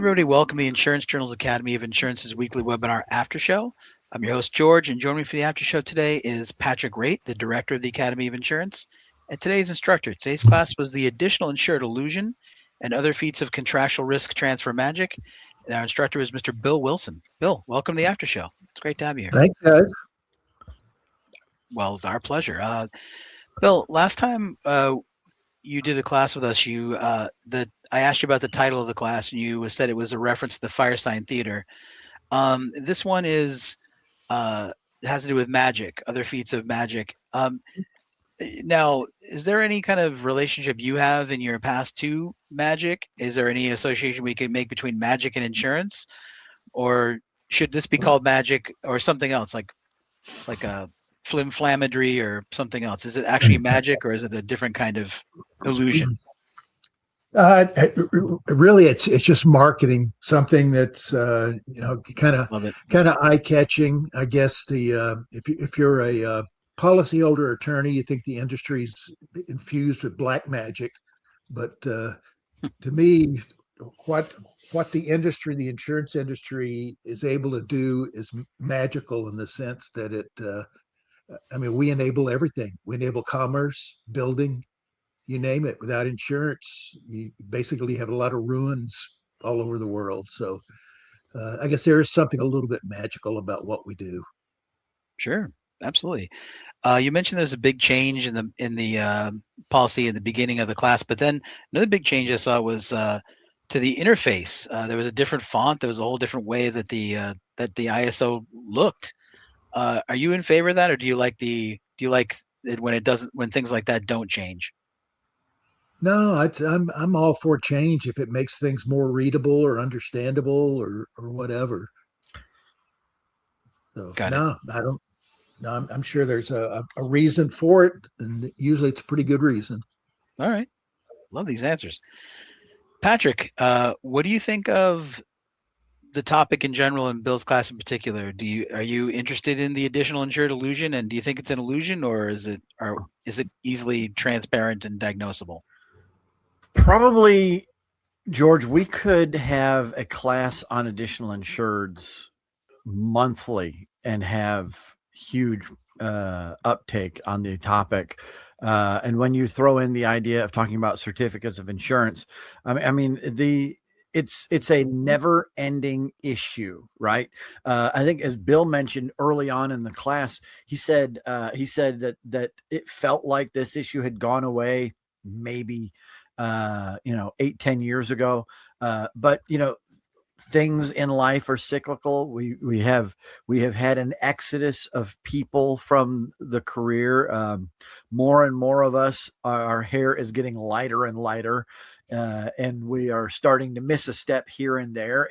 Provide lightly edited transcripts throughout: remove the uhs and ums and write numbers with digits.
everybody. Welcome to the Insurance Journal's Academy of Insurance's weekly webinar after show. I'm your host, George, and joining me for the after show today is Patrick Wraight, the director of the Academy of Insurance, and today's instructor. Today's class was the additional insured illusion and other feats of contractual risk transfer magic. And our instructor is Mr. Bill Wilson. Bill, welcome to the after show. It's great to have you here. Thanks, guys. Well, our pleasure. Bill, last time you did a class with us, I asked you about the title of the class, and you said it was a reference to the Firesign Theater. This one has to do with magic, other feats of magic. Now, is there any kind of relationship you have in your past to magic? Is there any association we could make between magic and insurance, or should this be called magic or something else, like a flimflammadry or something else? Is it actually magic, or is it a different kind of illusion? Really, it's just marketing, something that's kind of eye catching. I guess if you're a policyholder attorney, you think the industry's infused with black magic, but to me, what the insurance industry is able to do is magical in the sense that we enable everything. We enable commerce, building, you name it. Without insurance, you basically have a lot of ruins all over the world. So I guess there is something a little bit magical about what we do. Sure, absolutely. You mentioned there's a big change in the policy at the beginning of the class, but then another big change I saw was to the interface. There was a different font. There was a whole different way that the ISO looked. Are you in favor of that, or do you like it when things like that don't change? No, I'm all for change if it makes things more readable or understandable or whatever. So I don't. No, I'm sure there's a reason for it, and usually it's a pretty good reason. All right, love these answers, Patrick. What do you think of the topic in general and Bill's class in particular? Are you interested in the additional insured illusion, and do you think it's an illusion, or is it easily transparent and diagnosable? Probably, George, we could have a class on additional insureds monthly and have huge uptake on the topic. And when you throw in the idea of talking about certificates of insurance, it's a never-ending issue, right? I think, as Bill mentioned early on in the class, he said that it felt like this issue had gone away maybe 8-10 years ago. But things in life are cyclical. We have had an exodus of people from the career. More and more of us, our hair is getting lighter and lighter. And we are starting to miss a step here and there,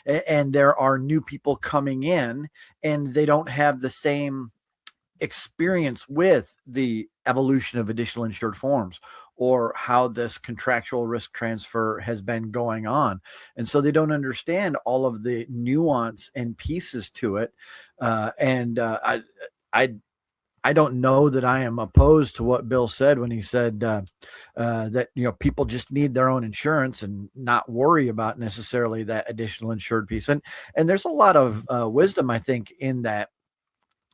and there are new people coming in, and they don't have the same experience with the evolution of additional insured forms or how this contractual risk transfer has been going on. And so they don't understand all of the nuance and pieces to it. I don't know that I am opposed to what Bill said when he said that people just need their own insurance and not worry about necessarily that additional insured piece. And there's a lot of wisdom, I think, in that,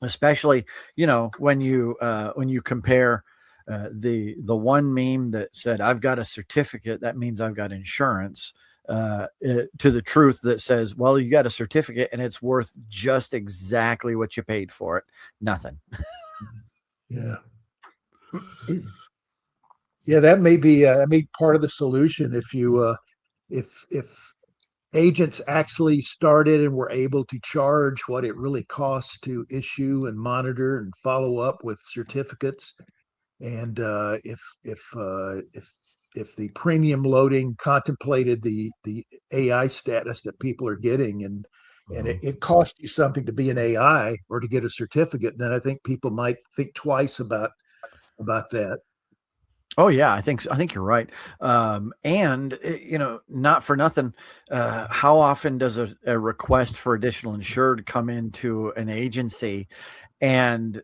especially when you compare the one meme that said, "I've got a certificate, that means I've got insurance," to the truth that says, well, you got a certificate and it's worth just exactly what you paid for it, nothing. Yeah. Yeah, that may be part of the solution. If agents actually started and were able to charge what it really costs to issue and monitor and follow up with certificates, and if the premium loading contemplated the AI status that people are getting, and it costs you something to be an AI or to get a certificate, then I think people might think twice about that. Oh yeah, I think you're right. And not for nothing, how often does a request for additional insured come into an agency? And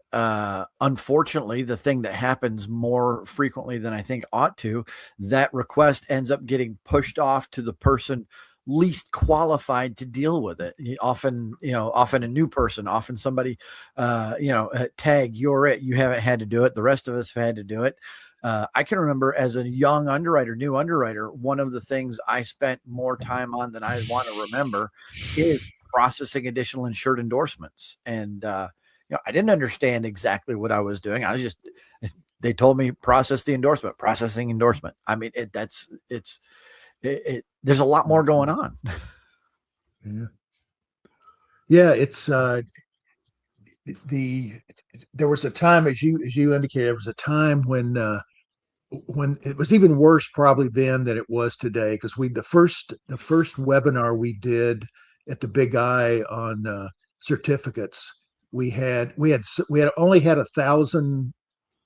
unfortunately, the thing that happens more frequently than I think ought to, that request ends up getting pushed off to the person least qualified to deal with it. Often a new person, often somebody, tag, you're it. You haven't had to do it. The rest of us have had to do it. I can remember as a new underwriter, one of the things I spent more time on than I want to remember is processing additional insured endorsements. And, I didn't understand exactly what I was doing. They told me processing endorsement. I mean, there's a lot more going on. Yeah. It's, there was a time, as you indicated, there was a time when it was even worse probably then than it was today. Cause the first webinar we did at the Big I on certificates, we had only had 1,000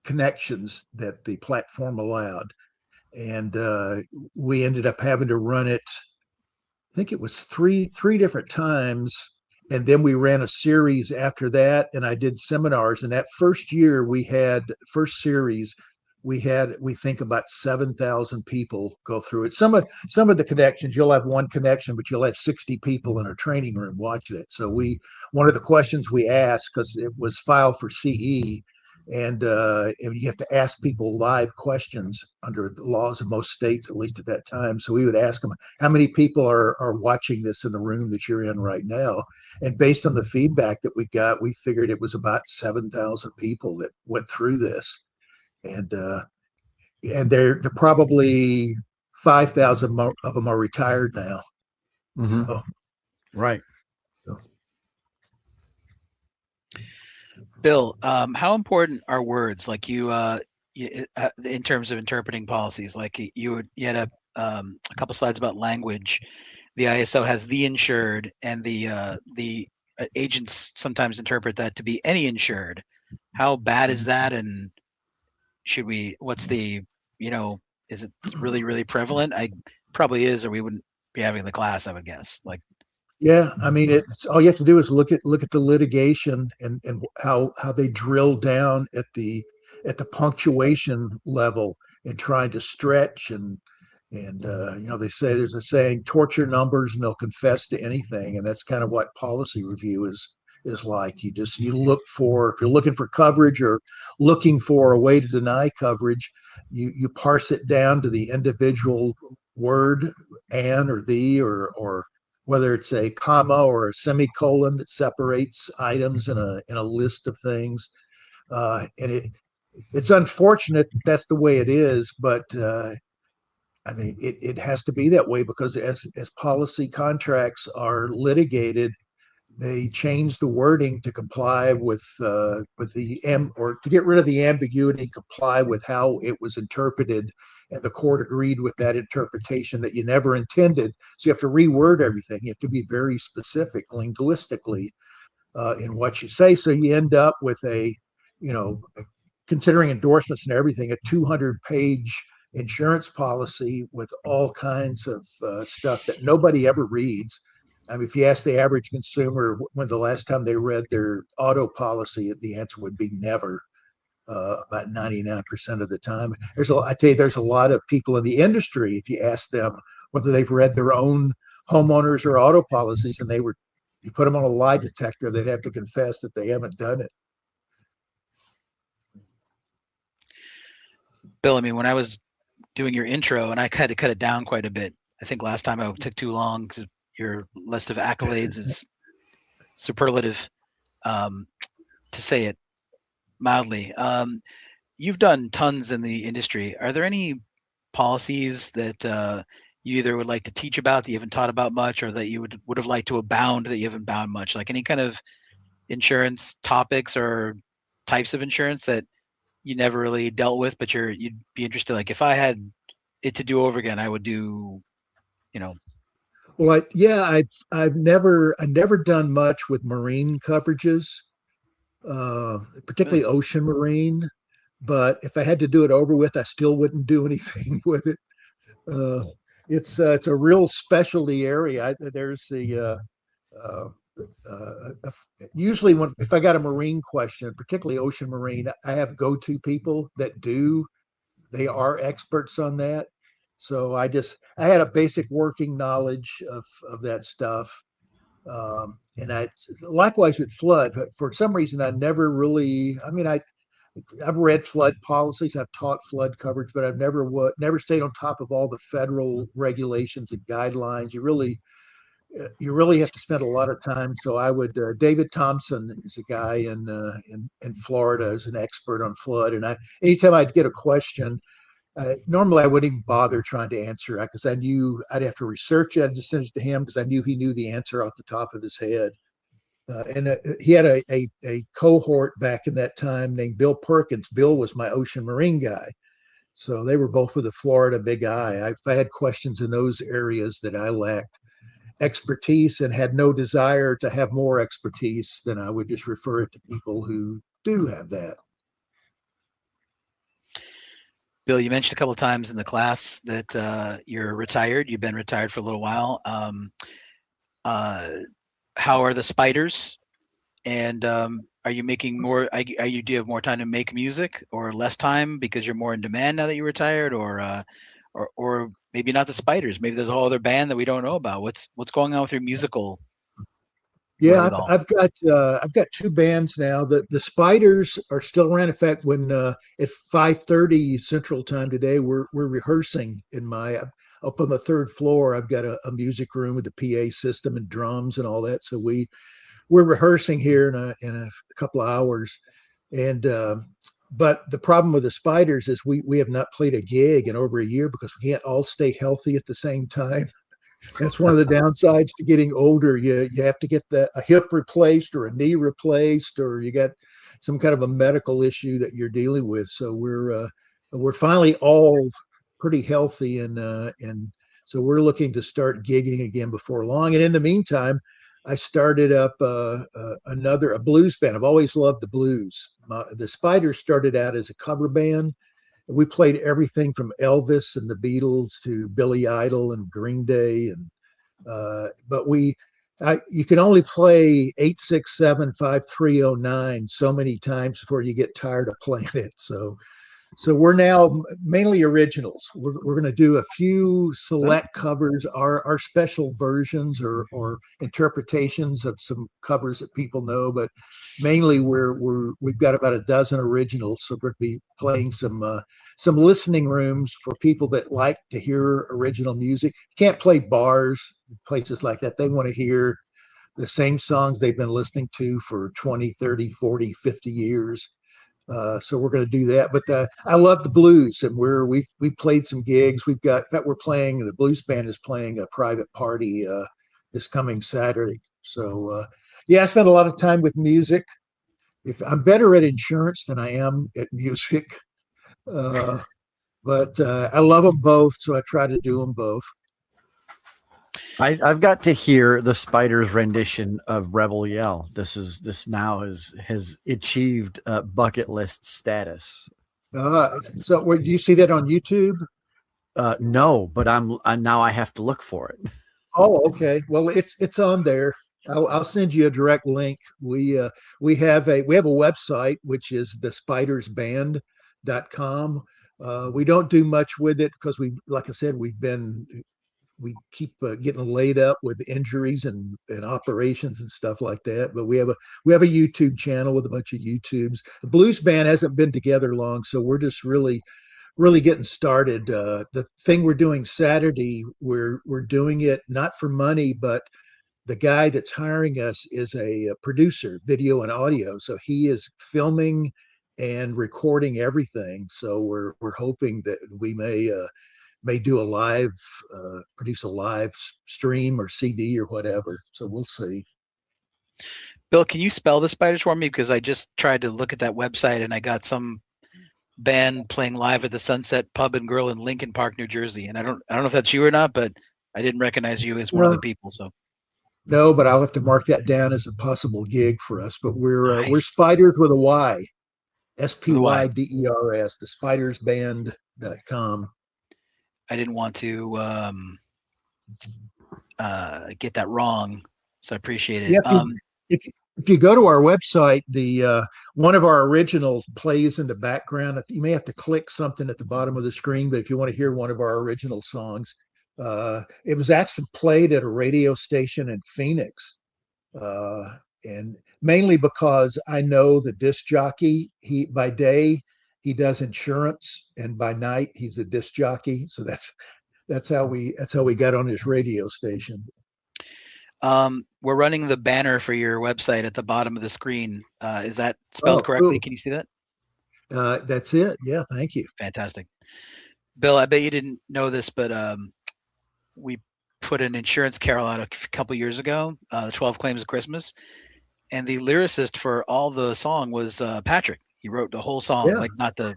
connections that the platform allowed. And we ended up having to run it, I think it was three different times. And then we ran a series after that, and I did seminars. And that first year first series, we think about 7,000 people go through it. Some of the connections, you'll have one connection, but you'll have 60 people in a training room watching it. So one of the questions we asked, because it was filed for CE, and you have to ask people live questions under the laws of most states, at least at that time. So we would ask them, how many people are watching this in the room that you're in right now? And based on the feedback that we got, we figured it was about 7,000 people that went through this. And they're probably 5,000 of them are retired now. Mm-hmm. So, right. Bill, how important are words? Like in terms of interpreting policies, like you had a couple slides about language. The ISO has the insured, and the agents sometimes interpret that to be any insured. How bad is that? And what's the, is it really, really prevalent? I probably is, or we wouldn't be having the class, I would guess. Like, yeah, I mean, it's all you have to do is look at the litigation and how they drill down at the punctuation level and trying to stretch and they say there's a saying, torture numbers and they'll confess to anything, and that's kind of what policy review is like. You look for, if you're looking for coverage or looking for a way to deny coverage, you parse it down to the individual word, and or the or whether it's a comma or a semicolon that separates items in a list of things. And it's unfortunate that that's the way it is, but I mean, it has to be that way because as policy contracts are litigated, they change the wording to comply with or to get rid of the ambiguity, comply with how it was interpreted, and the court agreed with that interpretation that you never intended. So you have to reword everything. You have to be very specific linguistically in what you say. So you end up with considering endorsements and everything, a 200-page insurance policy with all kinds of stuff that nobody ever reads. I mean, if you ask the average consumer when the last time they read their auto policy, the answer would be never. About 99% of the time. I tell you, there's a lot of people in the industry, if you ask them whether they've read their own homeowners or auto policies, and you put them on a lie detector, they'd have to confess that they haven't done it. Bill, I mean, when I was doing your intro, and I had to cut it down quite a bit. I think last time I took too long because your list of accolades is superlative, to say it mildly. You've done tons in the industry. Are there any policies that you either would like to teach about that you haven't taught about much, or that you would have liked to abound that you haven't bound much? Like any kind of insurance topics or types of insurance that you never really dealt with, but you'd be interested. Like if I had it to do over again, I would do, Well, I've never done much with marine coverages, particularly ocean marine. But if I had to do it over with, I still wouldn't do anything with it. It's a real specialty area. There's usually if I got a marine question, particularly ocean marine, I have go-to people that do. They are experts on that. So I had a basic working knowledge of that stuff. And I likewise with flood, but for some reason I never really, I mean, I've read flood policies, I've taught flood coverage, but I've never stayed on top of all the federal regulations and guidelines. You really have to spend a lot of time. So I would, David Thompson is a guy in Florida, is an expert on flood. And anytime I'd get a question, normally I wouldn't even bother trying to answer it because I knew I'd have to research it. I'd just send it to him because I knew he knew the answer off the top of his head. And he had a cohort back in that time named Bill Perkins. Bill was my ocean marine guy. So they were both with the Florida Big I. If I had questions in those areas that I lacked expertise and had no desire to have more expertise, then I would just refer it to people who do have that. Bill, you mentioned a couple of times in the class that you're retired. You've been retired for a little while. How are the spiders? And are you making more? Do you have more time to make music or less time because you're more in demand now that you're retired, or maybe not the spiders? Maybe there's a whole other band that we don't know about. What's going on with your musical? Yeah, I've got two bands now. The Spiders are still around. In fact, when at 5:30 Central Time today, we're rehearsing in my up on the third floor. I've got a music room with the PA system and drums and all that. So we're rehearsing here in a couple of hours. And but the problem with the Spiders is we have not played a gig in over a year because we can't all stay healthy at the same time. That's one of the downsides to getting older. You have to get a hip replaced or a knee replaced, or you got some kind of a medical issue that you're dealing with. So we're finally all pretty healthy, and so we're looking to start gigging again before long. And in the meantime, I started up a blues band. I've always loved the blues. The Spiders started out as a cover band. We played everything from Elvis and the Beatles to Billy Idol and Green Day, and but you can only play 867-5309 so many times before you get tired of playing it. So we're now mainly originals. We're going to do a few select covers, our special versions or interpretations of some covers that people know, but mainly we've got about a dozen originals. So we're going to be playing some listening rooms for people that like to hear original music. Can't play bars, places like that. They want to hear the same songs they've been listening to for 20, 30, 40, 50 years. So we're going to do that. But I love the blues, and we've played some gigs. In fact, the blues band is playing a private party this coming Saturday. So yeah, I spend a lot of time with music. If I'm better at insurance than I am at music, but I love them both, so I try to do them both. I've got to hear the Spiders' rendition of Rebel Yell. This now has achieved bucket list status. So do you see that on YouTube? No, but now I have to look for it. Oh, okay. Well, it's on there. I'll send you a direct link. We have a website, which is thespidersband.com. We don't do much with it because like I said, we keep getting laid up with injuries and operations and stuff like that. But we have a YouTube channel with a bunch of YouTubes. The blues band hasn't been together long, so we're just really getting started. The thing we're doing Saturday, we're doing it not for money, but the guy that's hiring us is a producer, video and audio. So he is filming and recording everything. So we're hoping that we may do produce a live stream or CD or whatever. So we'll see. Bill, can you spell the Spiders for me? Because I just tried to look at that website and I got some band playing live at the Sunset Pub and Grill in Lincoln Park, New Jersey. And I don't know if that's you or not, but I didn't recognize you as one of the people. So no, but I'll have to mark that down as a possible gig for us. But we're Spiders with a Y, SPYDERS, thespidersband.com. I didn't want to get that wrong, so I appreciate it. Yeah, if you go to our website, the one of our originals plays in the background. You may have to click something at the bottom of the screen, but if you want to hear one of our original songs, it was actually played at a radio station in Phoenix, and mainly because I know the disc jockey. He by day he does insurance, and by night he's a disc jockey. So that's how we got on his radio station. We're running the banner for your website at the bottom of the screen. Is that spelled correctly? Cool. Can you see that? That's it. Yeah, thank you. Fantastic. Bill, I bet you didn't know this, but we put an insurance carol out a couple years ago, 12 Claims of Christmas, and the lyricist for all the song was Patrick. He wrote the whole song, Yeah. like not the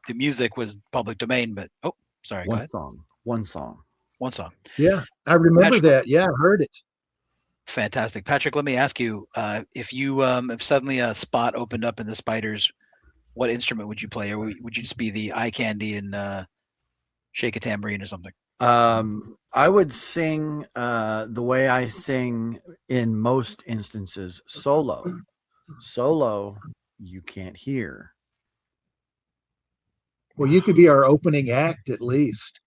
music was public domain, but sorry, go ahead. One song. Yeah, I remember Patrick, that. Yeah, I heard it. Fantastic. Patrick, let me ask you, if suddenly a spot opened up in the Spiders, what instrument would you play? Or would you just be the eye candy and shake a tambourine or something? I would sing the way I sing in most instances, solo. Solo, you can't hear. Well, you could be our opening act at least.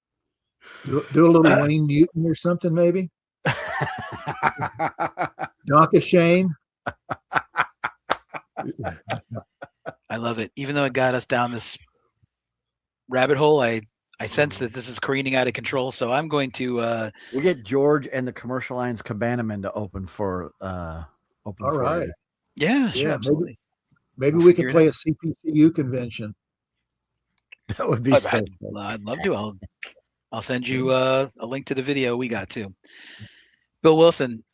Do a little Wayne Newton or something, maybe. Donka Shane. I love it. Even though it got us down this rabbit hole, I sense that this is careening out of control. So I'm going to we'll get George and the Commercial Lines Cabanaman to open for All right. You. Yeah, sure, absolutely. Maybe we could play a CPCU convention. That would be I'd love to. I'll send you a link to the video we got too. Bill Wilson,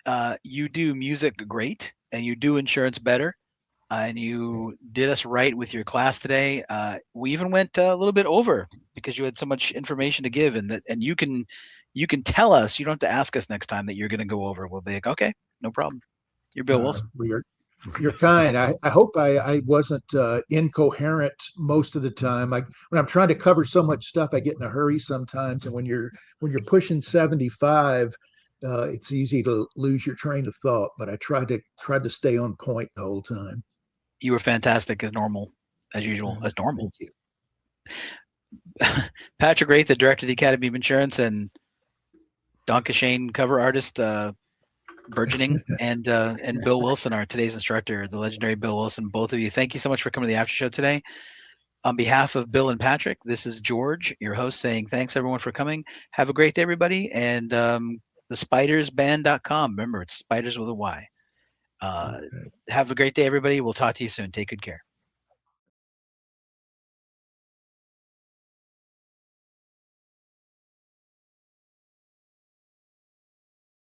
you do music great, and you do insurance better, and you did us right with your class today. We even went a little bit over because you had so much information to give, and you can tell us. You don't have to ask us next time that you're going to go over. We'll be like, okay, no problem. You're Bill Wilson. You're kind. I hope I wasn't incoherent most of the time. When I'm trying to cover so much stuff, I get in a hurry sometimes, and when you're pushing 75. It's easy to lose your train of thought, but I tried to stay on point the whole time. You were fantastic as usual. Thank you. Patrick Wraight, the director of the Academy of Insurance, and Donka Shane, cover artist, burgeoning, and Bill Wilson, our today's instructor, the legendary Bill Wilson. Both of you, thank you so much for coming to the after show today. On behalf of Bill and Patrick, this is George, your host, saying thanks everyone for coming. Have a great day, everybody, and thespidersband.com. Remember, it's spiders with a Y. Have a great day, everybody. We'll talk to you soon. Take good care.